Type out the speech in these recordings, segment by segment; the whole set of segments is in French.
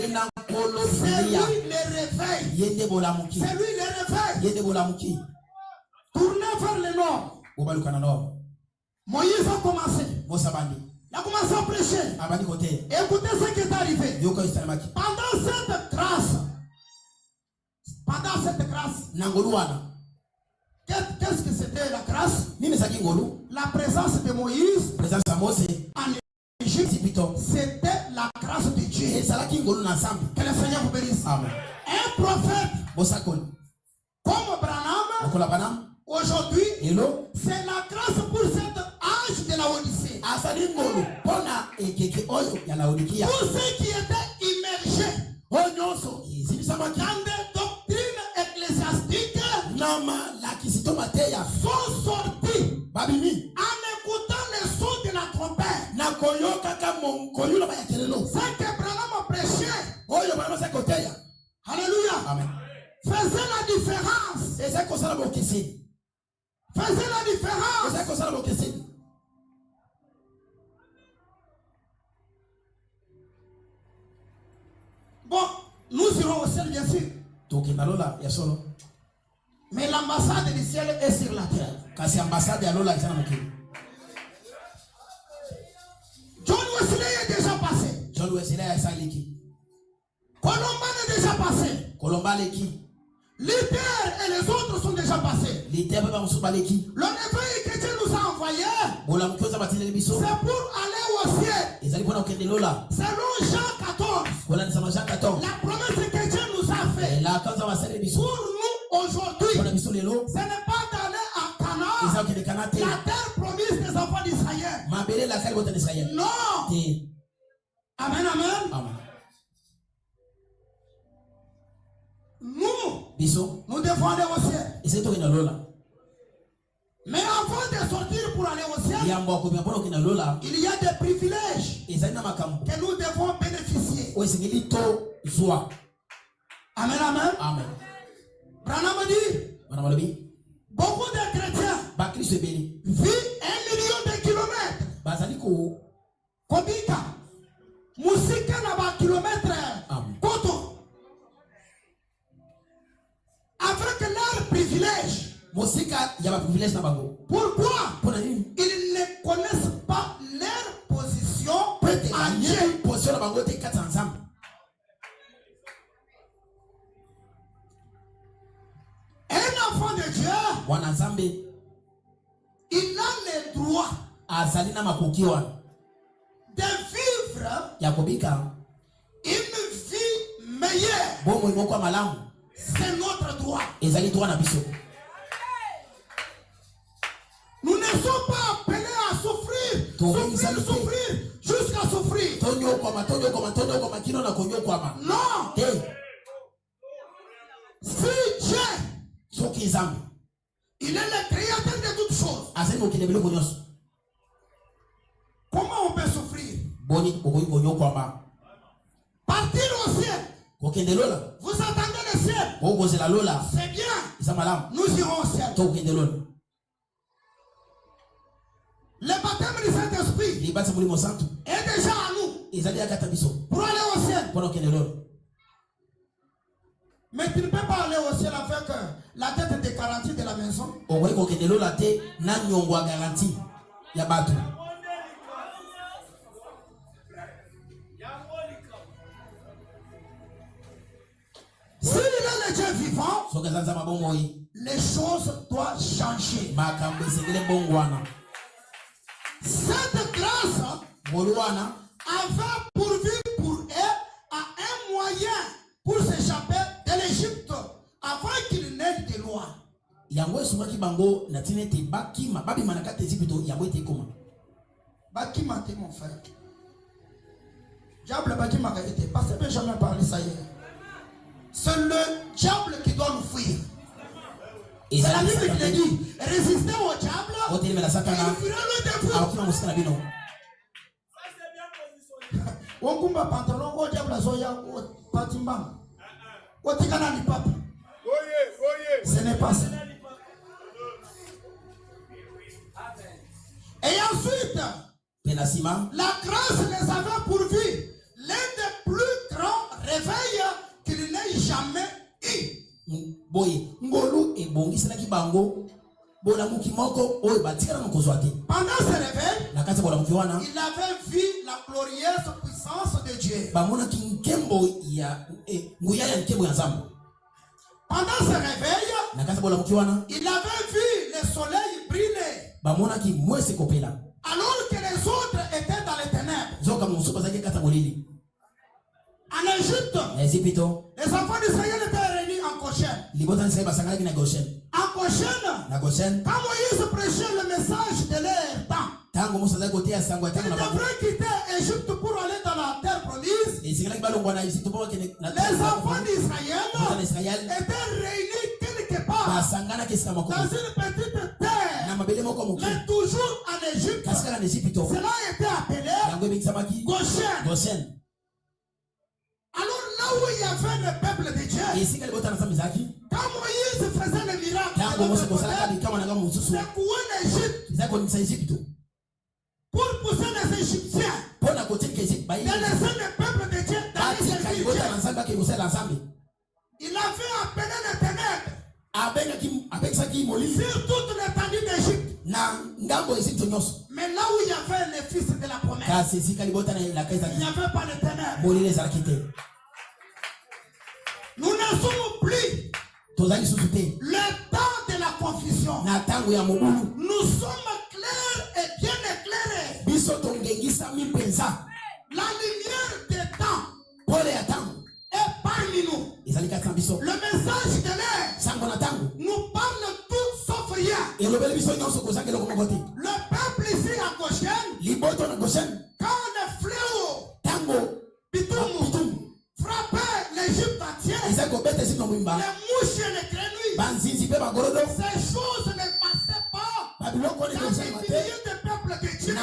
C'est lui le réveil. C'est lui le réveil. Tournez vers le nord. Moïse a commencé. Il a commencé à prêcher. Écoutez ce qui est arrivé. Pendant cette grâce, qu'est-ce que c'était la grâce? La présence de Moïse en Égypte, c'était la grâce de Dieu. Que le Seigneur vous bénisse. Amen. Un prophète comme Branham, aujourd'hui, c'est la grâce pour cet âge de la Odyssée. Pour ceux qui étaient immergés dans des doctrines ecclésiastiques, sont sortis en écoutant le son de la trompette. C'est que Branham prêchait. Alléluia. Amen. Faisait la différence. Faisait la différence. Bon, nous irons au ciel, bien sûr. Mais l'ambassade du ciel est sur la terre. John Wesley est déjà passé. Colomban est déjà passé. Luther et les autres sont déjà passés. Le réveil que Dieu nous a envoyé, c'est pour aller au ciel. Selon Jean 14, la promesse que Dieu nous a faite pour nous aujourd'hui, ce n'est pas d'aller à Canaan, la terre promise des enfants d'Israël. Non. Amen, amen. Nous devons aller au ciel. Mais avant de sortir pour aller au ciel, il y a des privilèges que nous devons bénéficier. Amen, amen. Branham dit, beaucoup de chrétiens vivent 1 million de kilomètres. Kobika, musika na ba kilomètres. Koto. Avec leur privilège. Pourquoi? Ils ne connaissent pas leur position en Dieu. Un enfant de Dieu, il a le droit de vivre une vie meilleure. C'est notre droit. Nous ne sommes pas appelés à souffrir, souffrir, jusqu'à souffrir. Non. Si Dieu, il est le créateur de toutes choses, comment on peut souffrir? Partir au ciel. Vous attendez le ciel. C'est bien. Nous irons au ciel. Le baptême du Saint-Esprit est déjà à nous pour aller au ciel. Mais tu ne peux pas aller au ciel avec la dette de garantie de la maison. S'il est le Dieu vivant, les choses doivent changer. Cette grâce avait pourvu pour eux à un moyen pour s'échapper de l'Égypte avant qu'il n'ait de loi. Bakima, mon frère. Diable Bakima, parce que jamais parlé ça hier. C'est le diable qui doit nous fuir. C'est la Bible qui le dit. Résistez au diable. Il fuira le défaut. On combat pantalon au diable zoya au patimba. Au tikana ni papa. Ce n'est pas ça. Et ensuite, la grâce les avait pourvu l'un des plus grands réveils Pendant ce réveil, il avait vu la glorieuse puissance de Dieu. Pendant ce réveil, il avait vu le soleil briller. Alors que les autres étaient dans les ténèbres. En Égypte, les enfants d'Israël étaient réunis en Goshen. En Goshen, quand Moïse prêchait le message de leur temps, il devrait quitter Égypte pour aller dans la terre promise. Les enfants d'Israël étaient réunis quelque part dans une petite terre, mais toujours en Égypte. Cela était appelé Goshen. Alors là où il y avait le peuple de Dieu, quand Moïse faisait le miracle, l'Égypte pour pousser les Égyptiens de laisser le peuple de Dieu d'aller servir Dieu. Il avait appelé les ténèbres sur toute l'étendue d'Égypte. Mais là où il y avait les fils de la promesse, il n'y avait pas de ténèbres. Nous ne sommes plus le temps de la confusion. Nous sommes clairs et bien éclairés. La lumière des temps est parmi nous. Le message de l'air nous parle tout sauf rien. Le peuple ici à Goshen, quand le fléau Bitoum frappait l'Égypte entière, les mouches et les grenouilles, ces choses ne passaient pas dans le milieu des peuples de Dieu.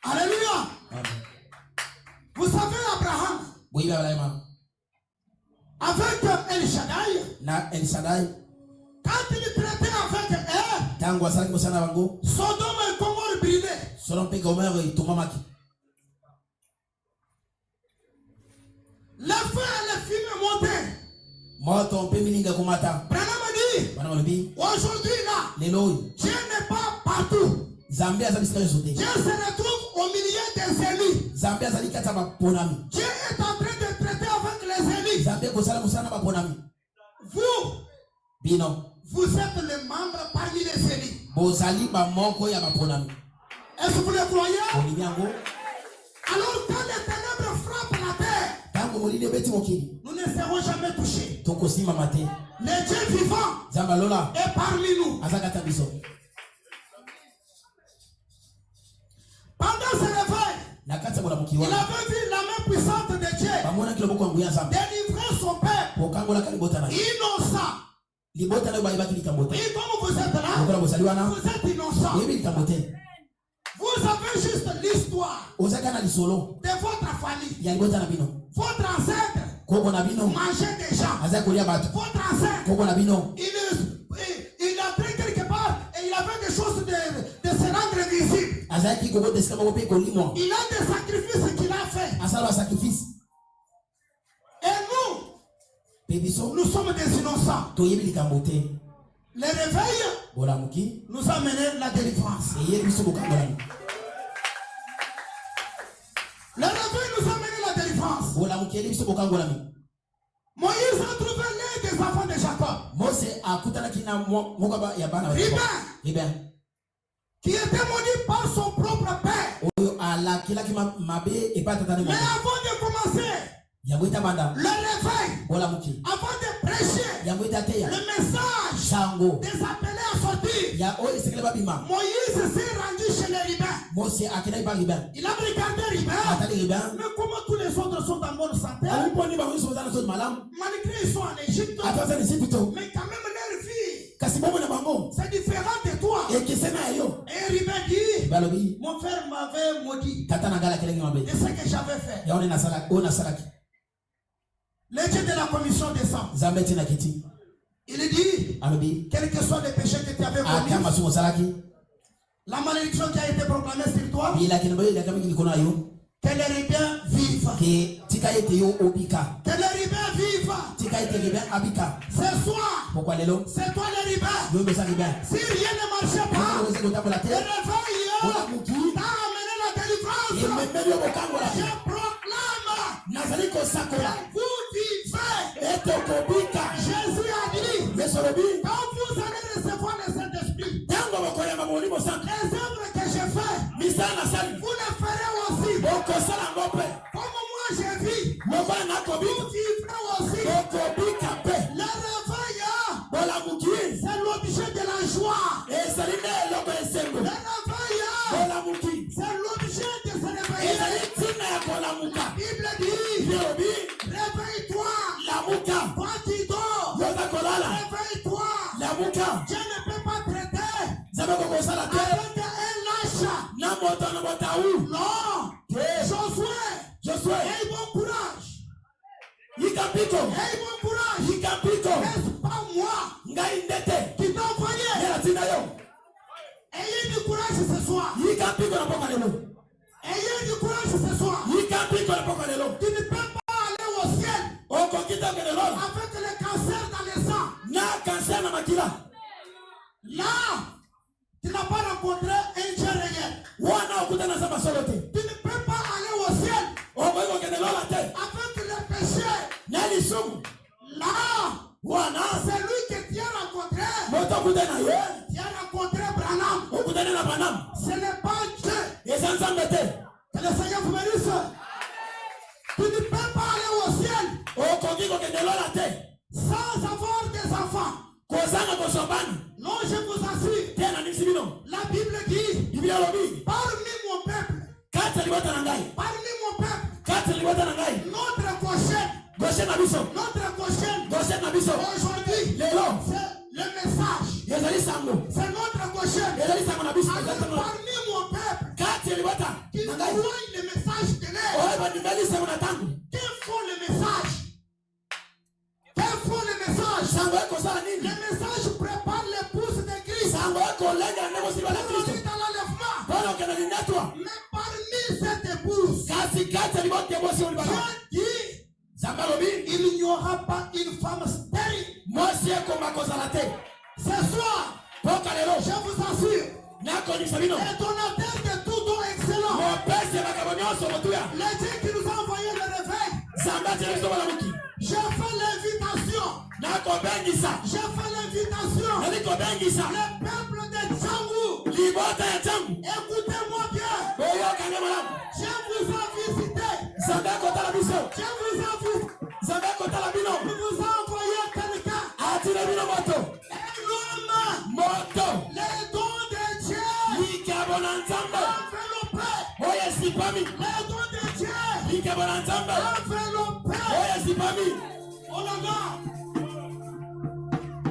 Alléluia. Vous savez Abraham, avec El Shaddai, quand il traitait avec Sodome et Gomorrhe brûlaient. Le feu et le fumée montaient. Branham dit, aujourd'hui là, Dieu n'est pas partout. Dieu se retrouve au milieu des ennemis. Dieu est en train de traiter avec les ennemis. Vous êtes le membre parmi les ennemis. Est-ce que vous le croyez? Alors quand les ténèbres frappent la terre, nous ne serons jamais touchés. Le Dieu vivant est parmi nous. Pendant ce réveil, il avait vu la main puissante de Dieu délivrer son peuple innocent. Et comme vous êtes là, vous êtes innocent. Vous avez juste l'histoire de votre famille. Votre ancêtre mangeait des gens. Votre ancêtre, il entrait quelque part et il avait des choses de se rendre visible. Il a des sacrifices qu'il a fait. Et nous sommes des innocents. Le réveil nous a mené la délivrance. Le réveil nous a mené la délivrance. Moïse a trouvé l'un des enfants de Jacob, Ruben, qui était maudit par son propre père. Mais avant de commencer le réveil, avant de prêcher le message des appelés à sortir, Moïse s'est rendu chez les Ruben. Il a regardé Ruben, mais comment tous les autres sont en bonne santé, malgré ils sont en Égypte, mais quand même leur vie c'est différent de toi. Et Ruben dit, mon frère m'avait maudit de ce que j'avais fait. Le Dieu de la commission descend. Il dit, quel que soit le péché que tu avais commis, la malédiction qui a été proclamée sur toi, que les Ruben vivent. Que les Ruben vivent. Ce soir, c'est toi le ribain. Si rien ne marchait pas, le réveil t'a amené la délivrance. Je proclame que vous vivez. Jésus a dit, quand vous allez recevoir le Saint-Esprit, les œuvres que je fais, vous les ferez aussi. Comme moi je vis, vous vivrez aussi. Le réveil, c'est l'objet de la joie. Le réveil, c'est l'objet de se réveiller. La Bible dit, réveille-toi. Toi qui dors, réveille-toi. Dieu ne peut pas traiter avec un lâche. Non. Josué, aie bon courage. Aie bon courage. N'est-ce pas moi qui t'ai envoyé? Ayez du courage ce soir. Ayez du courage ce soir. Tu ne peux pas aller au ciel avec le cancer dans le sang. Là, tu n'as pas rencontré un Dieu réel. Tu ne peux pas aller au ciel avec le péché. Là, c'est lui que tu as rencontré. Tu as rencontré Branham. Ce n'est pas Dieu. Que le Seigneur vous bénisse. Tu ne peux pas aller au ciel sans avoir des enfants. Non, je vous assure. La Bible dit, parmi mon peuple, notre prochaine aujourd'hui, c'est le message. C'est notre prochaine. Parmi mon peuple, qui croit le message de l'air, que font le message? Le message prépare l'épouse de Christ. Dans l'enlèvement. Mais parmi cette épouse, Dieu dit, il n'y aura pas une femme stérile. Ce soir, je vous assure, le donateur de tout don excellent, le Dieu qui nous a envoyé le réveil, j'ai fait l'invitation. Le peuple de Django, écoutez-moi bien. Je vous ai visité. Je vous a envoyé quelqu'un. Un homme. Les dons de Dieu. Enveloppés. Les dons de Dieu. Enveloppés. Oh là là.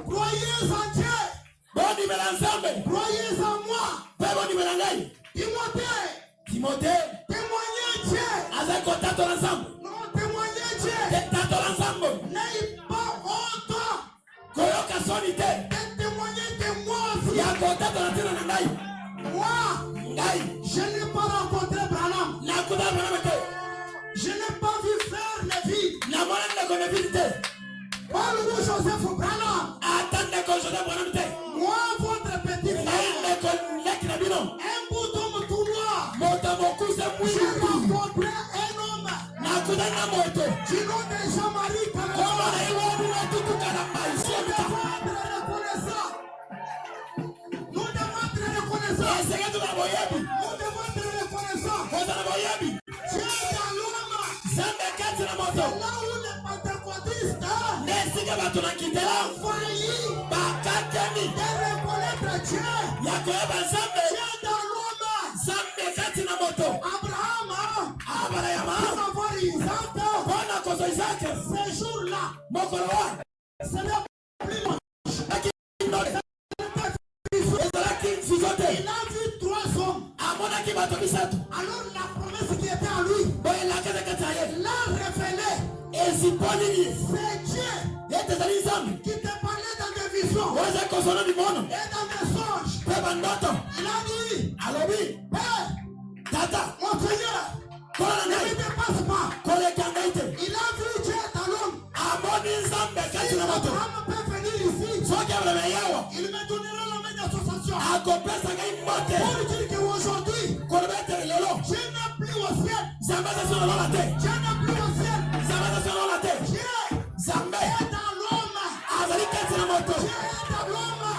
Croyez en Dieu. Croyez en moi. Timothée. Témoignez Dieu. Non, témoignez Dieu. N'ayez pas honte de témoigner de moi aussi. Moi, je n'ai pas rencontré Branham. Je n'ai pas vu faire les vies. Paul ou Joseph Branham. Moi, votre petit frère, un bout d'homme tout noir. J'ai rencontré un homme du nom de Jean-Marie Kalama. Nous devons être reconnaissants. Dieu dans l'homme. Là où les pentecôtistes ont failli de reconnaître Dieu. Dieu dans l'homme. Abraham, pour avoir Isaac, ce jour-là, ce n'est plus moche. Il a vu 3 hommes. Alors la promesse qui était en lui, l'a révélé. C'est Dieu qui te parlait dans des visions et dans des songes. Il a dit, Père, mon Seigneur, ne me dépasse pas. Il a vu Dieu dans l'homme. Il me donnera la main d'association. Pour dire qu'aujourd'hui, Dieu n'a plus au ciel. Dieu n'a plus au ciel. Dieu est dans l'homme. Dieu est dans l'homme.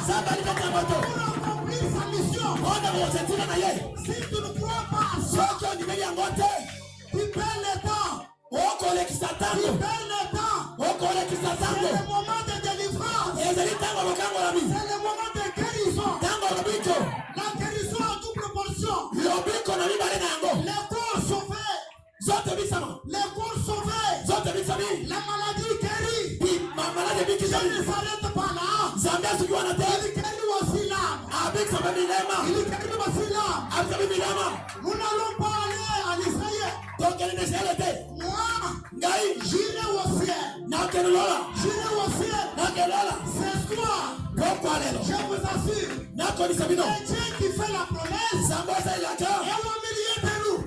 Pour accomplir sa mission. Si tu ne crois pas à ça, tu perds le temps. Tu perds le temps. C'est le moment de délivrance. C'est le moment de guérison. La guérison en double portion. Les corps sauvés. Les corps sauvés. La maladie guérie. Je ne s'arrête pas là. Il guérit aussi là. Il guérit aussi là. Nous n'allons pas aller à l'Israël. Moi, j'irai au ciel. J'irai au ciel. Ce soir, je vous assure, le Dieu qui fait la promesse est au milieu de nous.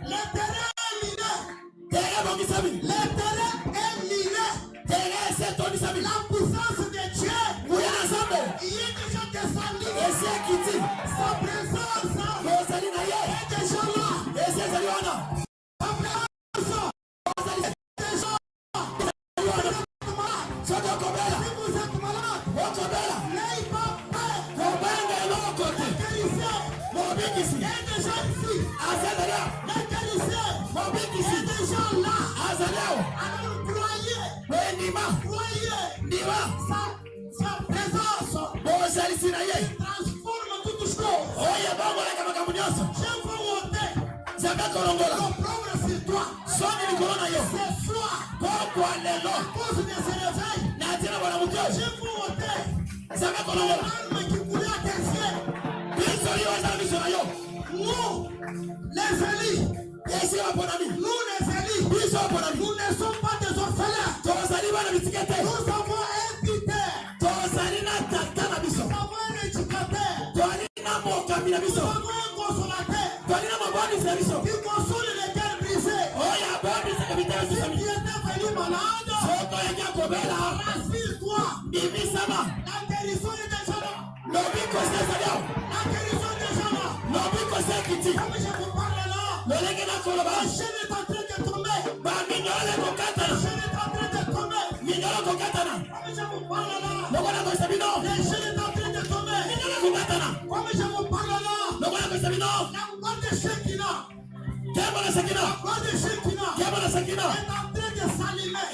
Le terrain est miné. Le terrain est miné. La puissance de Dieu, il est déjà descendu. Sa présence est déjà là. Sa présence est déjà là. Si vous êtes malade, n'ayez pas peur. Le guérisseur est déjà ici. Le guérisseur est déjà là. Alors croyez sa présence transforme toutes choses. Je veux ôter l'opprobre sur toi. Ce soir, à cause de ce réveil, je veux ôter l'âme qui voulait à tes cieux. Nous, les Élis, nous ne sommes pas des orphelins. Nous avons un tuteur. Nous avons un éducateur. Nous avons un consolateur qui console les cœurs brisés. Si tu étais venu malade, rassure-toi. La guérison est déjà là. La guérison est déjà là. Comme je vous parle là, la chaîne est en train de tomber. La chaîne est en train de tomber. Comme je vous parle là, la chaîne est en train de tomber. Comme je vous parle là, la gloire de Shekinah, la gloire de Shekinah est en train de s'allumer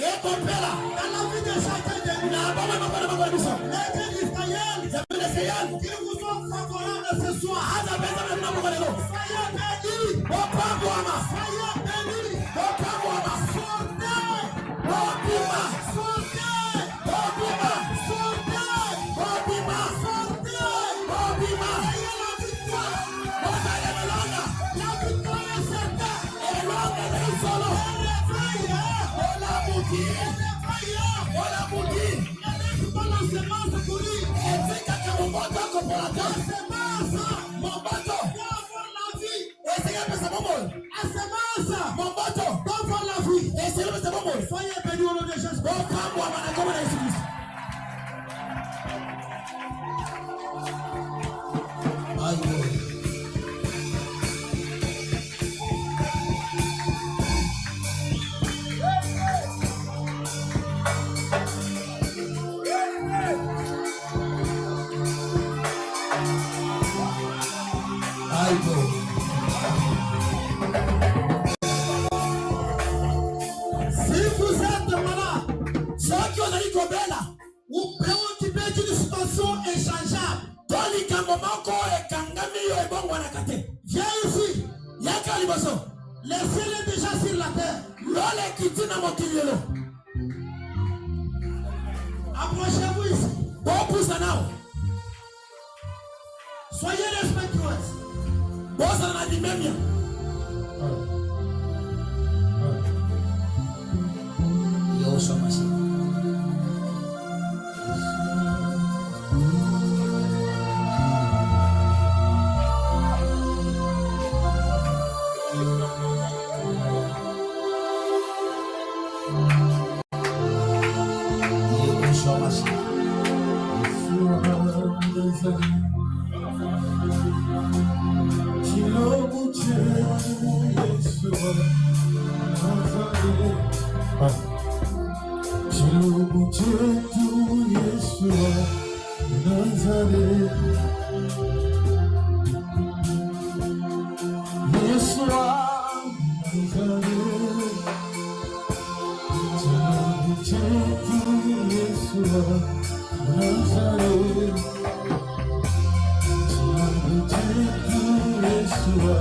dans la vie de chacun de nous. Les d'Israël qui vous sont favorables ce soir, soyez bénis. Soyez bénis. Soyez bénis au nom de Jésus. Si vous êtes malade, ou préoccupé d'une situation échangeable, viens ici. Le ciel est déjà sur la terre. Approchez-vous ici. Soyez respectueux. Kilogo chetu Yesu wa Nazareti. Yesu wa Nazareti. Kilogo chetu Yesu wa Nazareti. Kilogo chetu Yesu wa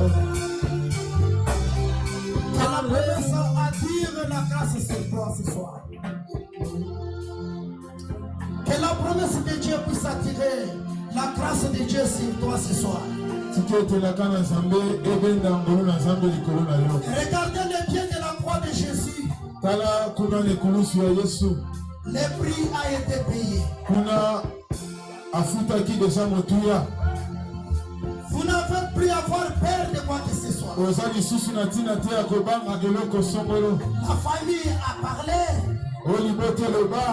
la grâce sur toi ce soir. Que la promesse de Dieu puisse attirer la grâce de Dieu sur toi ce soir. Regardez les pieds de la croix de Jésus. Le prix a été payé. Vous n'avez plus à avoir peur de quoi que ce soit. La famille a parlé.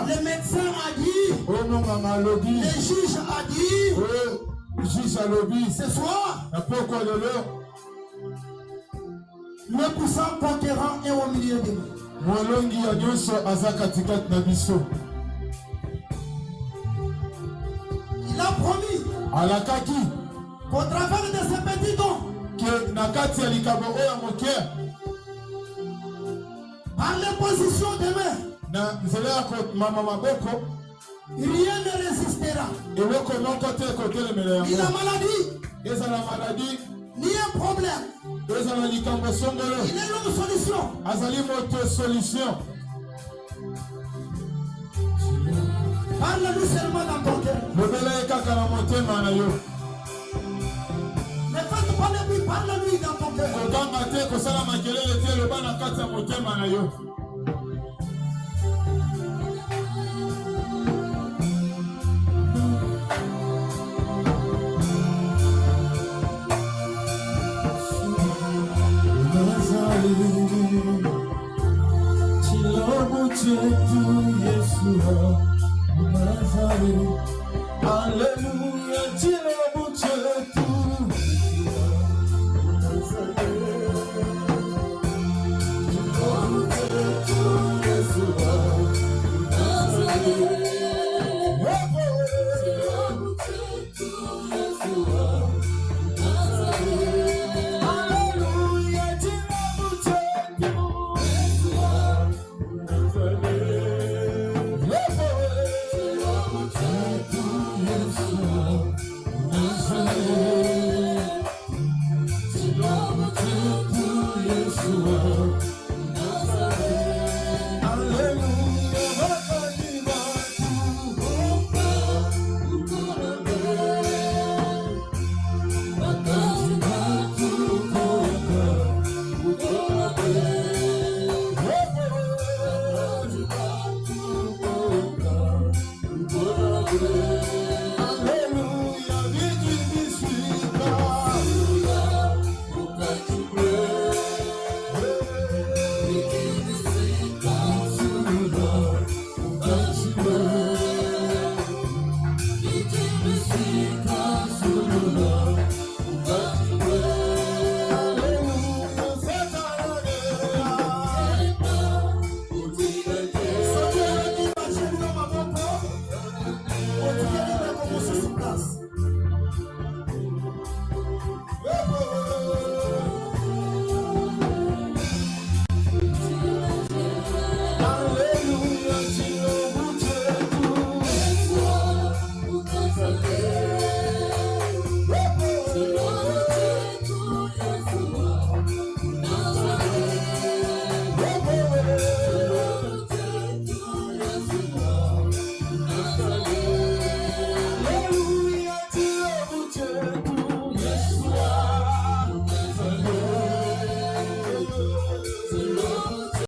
Le médecin a dit. Le juge a dit. Ce soir, le puissant conquérant est au milieu de nous. Il a promis qu'au travers de ces petits dons, par l'imposition des mains, rien ne résistera. Ni la maladie, ni un problème. Il est une solution. Parle-nous seulement dans ton cœur. Ne faites pas le bruit, parle-lui dans ton cœur. Alléluia, Yes,